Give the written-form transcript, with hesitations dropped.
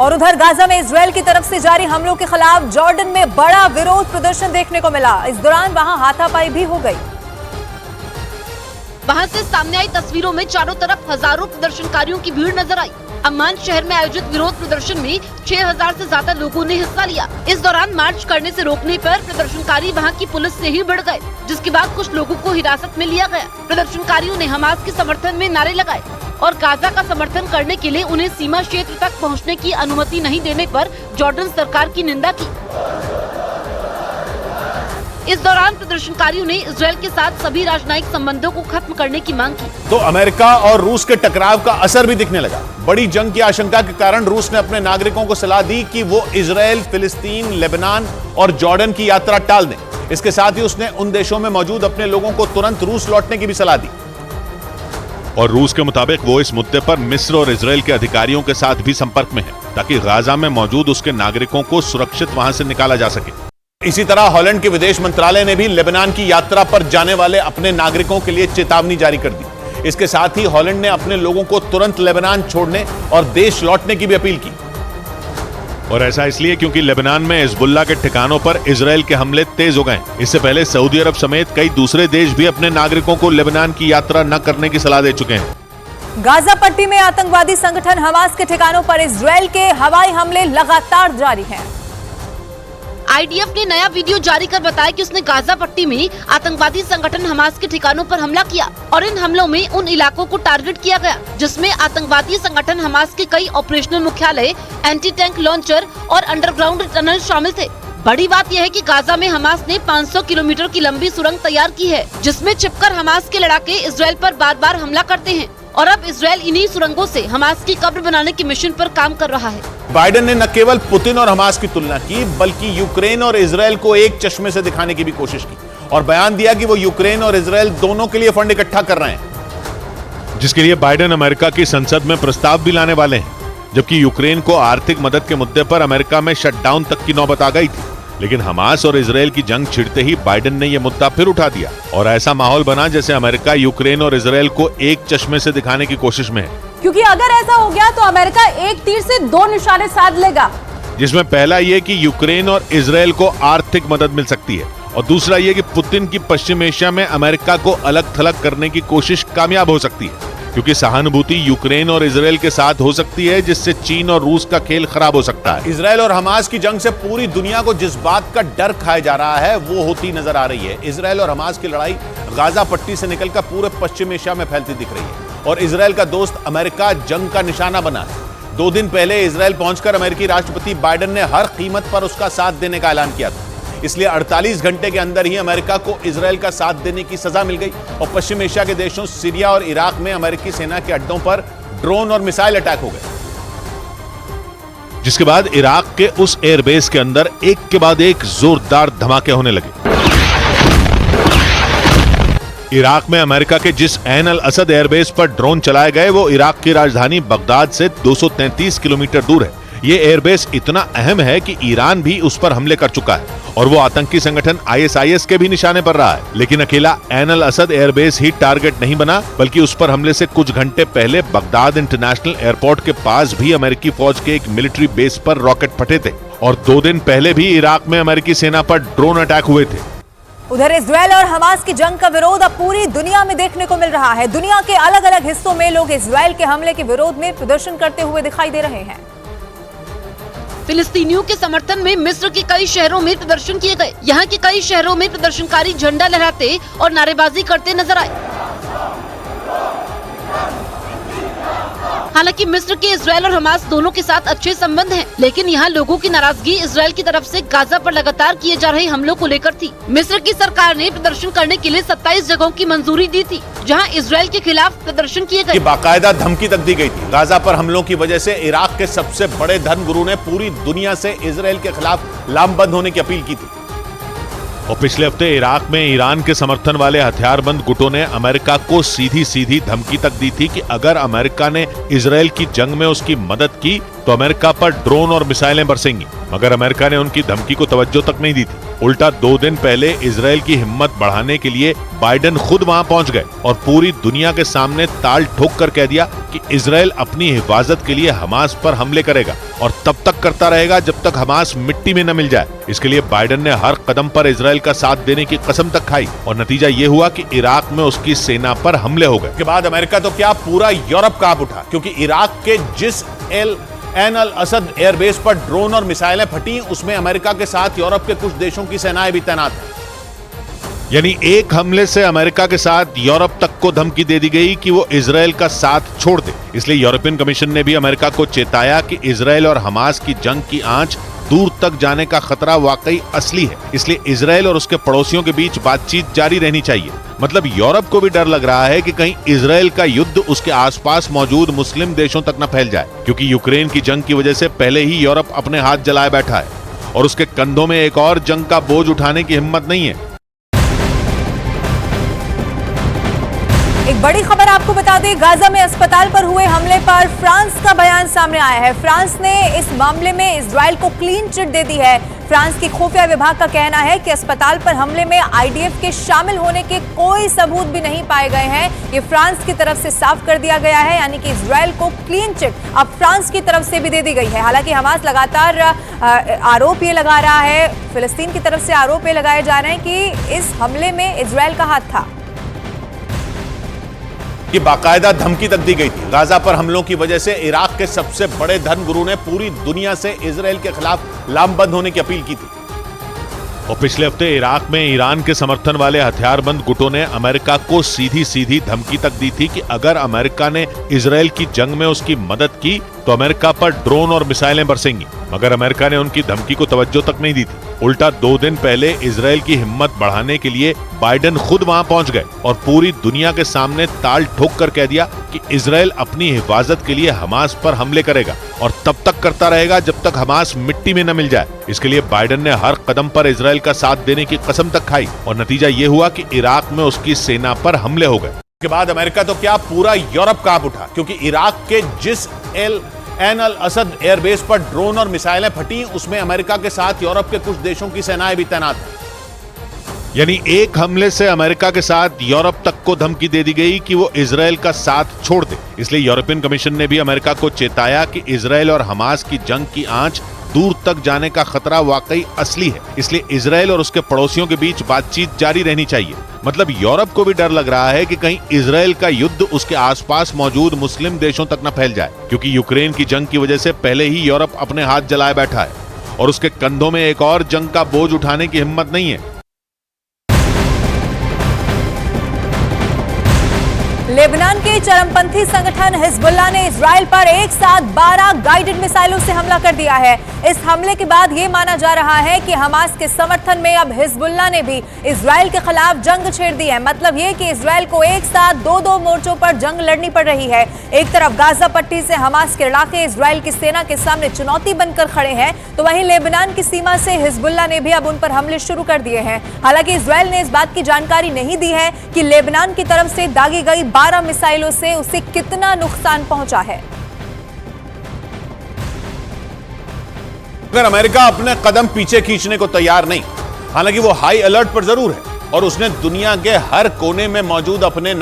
और उधर गाजा में इजरायल की तरफ से जारी हमलों के खिलाफ जॉर्डन में बड़ा विरोध प्रदर्शन देखने को मिला। इस दौरान वहां हाथापाई भी हो गई। वहां से सामने आई तस्वीरों में चारों तरफ हजारों प्रदर्शनकारियों की भीड़ नजर आई। अम्मान शहर में आयोजित विरोध प्रदर्शन में 6000 से ज्यादा लोगों ने हिस्सा लिया। इस दौरान मार्च करने से रोकने पर प्रदर्शनकारी वहां की पुलिस से ही भिड़ गए, जिसके बाद कुछ लोगों को हिरासत में लिया गया। प्रदर्शनकारियों ने हमास के समर्थन में नारे लगाए और गाजा का समर्थन करने के लिए उन्हें सीमा क्षेत्र तक पहुंचने की अनुमति नहीं देने पर जॉर्डन सरकार की निंदा की। इस दौरान प्रदर्शनकारियों ने इजरायल के साथ सभी राजनयिक संबंधों को खत्म करने की मांग की। तो अमेरिका और रूस के टकराव का असर भी दिखने लगा। बड़ी जंग की आशंका के कारण रूस ने अपने नागरिकों को सलाह दी कि वो इजरायल, फिलिस्तीन, लेबनान और जॉर्डन की यात्रा टाल दें। इसके साथ ही उसने उन देशों में मौजूद अपने लोगों को तुरंत रूस लौटने की भी सलाह दी। और रूस के मुताबिक वो इस मुद्दे पर मिस्र और इजरायल के अधिकारियों के साथ भी संपर्क में है, ताकि गाजा में मौजूद उसके नागरिकों को सुरक्षित वहां से निकाला जा सके। इसी तरह हॉलैंड के विदेश मंत्रालय ने भी लेबनान की यात्रा पर जाने वाले अपने नागरिकों के लिए चेतावनी जारी कर दी। इसके साथ ही हॉलैंड ने अपने लोगों को तुरंत लेबनान छोड़ने और देश लौटने की भी अपील की। और ऐसा इसलिए क्योंकि लेबनान में हिजबुल्लाह के ठिकानों पर इजरायल के हमले तेज हो गए। इससे पहले सऊदी अरब समेत कई दूसरे देश भी अपने नागरिकों को लेबनान की यात्रा न करने की सलाह दे चुके हैं। गाजा पट्टी में आतंकवादी संगठन हमास के ठिकानों पर इजरायल के हवाई हमले लगातार जारी हैं। आईडीएफ ने नया वीडियो जारी कर बताया कि उसने गाजा पट्टी में आतंकवादी संगठन हमास के ठिकानों पर हमला किया और इन हमलों में उन इलाकों को टारगेट किया गया जिसमें आतंकवादी संगठन हमास के कई ऑपरेशनल मुख्यालय, एंटी टैंक लॉन्चर और अंडरग्राउंड टनल शामिल थे। बड़ी बात यह है कि गाजा में हमास ने 500 किलोमीटर की लंबी सुरंग तैयार की है, जिसमें छिपकर हमास के लड़ाके इजरायल पर बार बार हमला करते हैं और अब इजरायल इन्हीं सुरंगों से हमास की कब्र बनाने के मिशन पर काम कर रहा है। बाइडेन ने न केवल पुतिन और हमास की तुलना की, बल्कि यूक्रेन और इजरायल को एक चश्मे से दिखाने की भी कोशिश की और बयान दिया कि वो यूक्रेन और इजरायल दोनों के लिए फंड इकट्ठा कर रहे हैं, जिसके लिए बाइडेन अमेरिका की संसद में प्रस्ताव भी लाने वाले हैं। जबकि यूक्रेन को आर्थिक मदद के मुद्दे पर अमेरिका में शटडाउन तक की नौबत आ गई थी, लेकिन हमास और इजरायल की जंग छिड़ते ही बाइडेन ने यह मुद्दा फिर उठा दिया और ऐसा माहौल बना जैसे अमेरिका यूक्रेन और इजरायल को एक चश्मे से दिखाने की कोशिश में है। क्योंकि अगर ऐसा हो गया तो अमेरिका एक तीर से दो निशाने साध लेगा, जिसमें पहला ये कि यूक्रेन और इजरायल को आर्थिक मदद मिल सकती है और दूसरा ये कि पुतिन की पश्चिम एशिया में अमेरिका को अलग थलग करने की कोशिश कामयाब हो सकती है, क्योंकि सहानुभूति यूक्रेन और इजरायल के साथ हो सकती है, जिससे चीन और रूस का खेल खराब हो सकता है। इजरायल और हमास की जंग से पूरी दुनिया को जिस बात का डर खाया जा रहा है वो होती नजर आ रही है। इजरायल और हमास की लड़ाई गाजा पट्टी से निकलकर पूरे पश्चिम एशिया में फैलती दिख रही है और इजरायल का दोस्त अमेरिका जंग का निशाना बना है। 2 दिन पहले इजरायल पहुंचकर अमेरिकी राष्ट्रपति बाइडेन ने हर कीमत पर उसका साथ देने का ऐलान किया था। इसलिए 48 घंटे के अंदर ही अमेरिका को इजरायल का साथ देने की सजा मिल गई और पश्चिम एशिया के देशों सीरिया और इराक में अमेरिकी सेना के अड्डों पर ड्रोन और मिसाइल अटैक हो गए, जिसके बाद इराक के उस एयरबेस के अंदर एक के बाद एक जोरदार धमाके होने लगे। इराक में अमेरिका के जिस ऐन अल असद एयरबेस पर ड्रोन चलाए गए वो इराक की राजधानी बगदाद से 233 किलोमीटर दूर है। ये एयरबेस इतना अहम है कि ईरान भी उस पर हमले कर चुका है और वो आतंकी संगठन ISIS के भी निशाने पर रहा है। लेकिन अकेला ऐन अल असद एयरबेस ही टारगेट नहीं बना, बल्कि उस पर हमले से कुछ घंटे पहले बगदाद इंटरनेशनल एयरपोर्ट के पास भी अमेरिकी फौज के एक मिलिट्री बेस पर रॉकेट फटे थे और 2 दिन पहले भी इराक में अमेरिकी सेना पर ड्रोन अटैक हुए थे। उधर इजरायल और हमास की जंग का विरोध अब पूरी दुनिया में देखने को मिल रहा है। दुनिया के अलग अलग हिस्सों में लोग इजरायल के हमले के विरोध में प्रदर्शन करते हुए दिखाई दे रहे हैं। फिलिस्तीनियों के समर्थन में मिस्र के कई शहरों में प्रदर्शन किए गए। यहाँ के कई शहरों में प्रदर्शनकारी झंडा लहराते और नारेबाजी करते नजर आए। हालांकि मिस्र के इजरायल और हमास दोनों के साथ अच्छे संबंध हैं, लेकिन यहाँ लोगों की नाराजगी इजरायल की तरफ से गाजा पर लगातार किए जा रहे हमलों को लेकर थी। मिस्र की सरकार ने प्रदर्शन करने के लिए 27 जगहों की मंजूरी दी थी, जहाँ इजरायल के खिलाफ प्रदर्शन किए गए। बाकायदा धमकी तक दी गई थी। गाजा पर हमलों की वजह से इराक के सबसे बड़े धर्मगुरु ने पूरी दुनिया से इजरायल के खिलाफ लामबंद होने की अपील की थी। और पिछले हफ्ते इराक में ईरान के समर्थन वाले हथियारबंद गुटों ने अमेरिका को सीधी सीधी धमकी तक दी थी कि अगर अमेरिका ने इजरायल की जंग में उसकी मदद की तो अमेरिका पर ड्रोन और मिसाइलें बरसेंगी। मगर अमेरिका ने उनकी धमकी को तवज्जो तक नहीं दी थी। उल्टा 2 दिन पहले इजराइल की हिम्मत बढ़ाने के लिए बाइडेन खुद वहां पहुंच गए और पूरी दुनिया के सामने ताल ठोक कर कह दिया कि इजराइल अपनी हिफाजत के लिए हमास पर हमले करेगा और तब तक करता रहेगा जब तक हमास मिट्टी में न मिल जाए। इसके लिए बाइडेन ने हर कदम पर इजराइल का साथ देने की कसम तक खाई और नतीजा ये हुआ कि इराक में उसकी सेना पर हमले हो गए। के बाद अमेरिका तो क्या पूरा यूरोप कांप उठा, क्योंकि इराक के जिस ऐन अल असद एयरबेस पर ड्रोन और मिसाइलें फटी, उसमें अमेरिका के साथ यूरोप के कुछ देशों की सेनाएं भी तैनात हैं। यानी एक हमले से अमेरिका के साथ यूरोप तक को धमकी दे दी गई कि वो इजराइल का साथ छोड़ दे। इसलिए यूरोपियन कमीशन ने भी अमेरिका को चेताया कि इजराइल और हमास की जंग की आंच दूर तक जाने का खतरा वाकई असली है। इसलिए इजराइल और उसके पड़ोसियों के बीच बातचीत जारी रहनी चाहिए। मतलब यूरोप को भी डर लग रहा है कि कहीं इजराइल का युद्ध उसके आसपास मौजूद मुस्लिम देशों तक न फैल जाए, क्योंकि यूक्रेन की जंग की वजह से पहले ही यूरोप अपने हाथ जलाए बैठा है और उसके कंधों में एक और जंग का बोझ उठाने की हिम्मत नहीं है। एक बड़ी खबर आपको बता दें, गाजा में अस्पताल पर हुए हमले पर फ्रांस का बयान सामने आया है। फ्रांस ने इस मामले में इजराइल को क्लीन चिट दे दी है। फ्रांस की खुफिया विभाग का कहना है कि अस्पताल पर हमले में आईडीएफ के शामिल होने के कोई सबूत भी नहीं पाए गए हैं। ये फ्रांस की तरफ से साफ कर दिया गया है, यानी कि इजराइल को क्लीन चिट अब फ्रांस की तरफ से भी दे दी गई है। हालांकि हमास लगातार आरोप ये लगा रहा है, फिलिस्तीन की तरफ से आरोप ये लगाए जा रहे हैं कि इस हमले में इजराइल का हाथ था। कि बाकायदा धमकी तक दी गई थी। गाजा पर हमलों की वजह से इराक के सबसे बड़े धर्मगुरु ने पूरी दुनिया से इजराइल के खिलाफ लामबंद होने की अपील की थी। और पिछले हफ्ते इराक में ईरान के समर्थन वाले हथियारबंद गुटों ने अमेरिका को सीधी सीधी धमकी तक दी थी कि अगर अमेरिका ने इजराइल की जंग में उसकी मदद की तो अमेरिका पर ड्रोन और मिसाइलें बरसेंगी। मगर अमेरिका ने उनकी धमकी को तवज्जो तक नहीं दी थी। उल्टा 2 दिन पहले इजराइल की हिम्मत बढ़ाने के लिए बाइडेन खुद वहां पहुंच गए और पूरी दुनिया के सामने ताल ठोक कर कह दिया कि इजराइल अपनी हिफाजत के लिए हमास पर हमले करेगा और तब तक करता रहेगा जब तक हमास मिट्टी में न मिल जाए। इसके लिए बाइडेन ने हर कदम पर इजराइल का साथ देने की कसम तक खाई और नतीजा ये हुआ कि इराक में उसकी सेना पर हमले हो गए। के बाद अमेरिका तो क्या पूरा यूरोप कांप उठा, क्योंकि इराक के जिस ऐन अल असद एयरबेस पर ड्रोन और मिसाइलें फटी, उसमें अमेरिका के साथ यूरोप के कुछ देशों की सेनाएं भी तैनात हैं। यानी एक हमले से अमेरिका के साथ यूरोप तक को धमकी दे दी गई कि वो इजराइल का साथ छोड़ दे। इसलिए यूरोपियन कमीशन ने भी अमेरिका को चेताया कि इजराइल और हमास की जंग की आंच दूर तक जाने का खतरा वाकई असली है। इसलिए इजराइल और उसके पड़ोसियों के बीच बातचीत जारी रहनी चाहिए। मतलब यूरोप को भी डर लग रहा है कि कहीं इजराइल का युद्ध उसके आसपास मौजूद मुस्लिम देशों तक न फैल जाए, क्योंकि यूक्रेन की जंग की वजह से पहले ही यूरोप अपने हाथ जलाए बैठा है और उसके कंधों में एक और जंग का बोझ उठाने की हिम्मत नहीं है। लेबनान के चरमपंथी संगठन हिजबुल्लाह ने इजराइल पर एक साथ 12 गाइडेड मिसाइलों से हमला कर दिया है। इस हमले के बाद यह माना जा रहा है कि हमास के समर्थन में अब हिजबुल्लाह ने भी इजराइल के खिलाफ जंग छेड़ दी है। मतलब यह कि इजराइल को एक साथ दो मोर्चों पर जंग लड़नी पड़ रही है। एक तरफ गाजा पट्टी से हमास के इलाके इजराइल की सेना के सामने चुनौती बनकर खड़े हैं, तो वहीं लेबनान की सीमा से हिजबुल्लाह ने भी अब उन पर हमले शुरू कर दिए हैं। हालांकि इजराइल ने इस बात की जानकारी नहीं दी है कि लेबनान की तरफ से दागी गई 12 मिसाइलों से उसे कितना नुकसान पहुंचा है। अगर अमेरिका अपने कदम पीछे खींचने को तैयार नहीं, हालांकि वो हाई अलर्ट पर जरूर है और उसने दुनिया के हर कोने में मौजूद अपने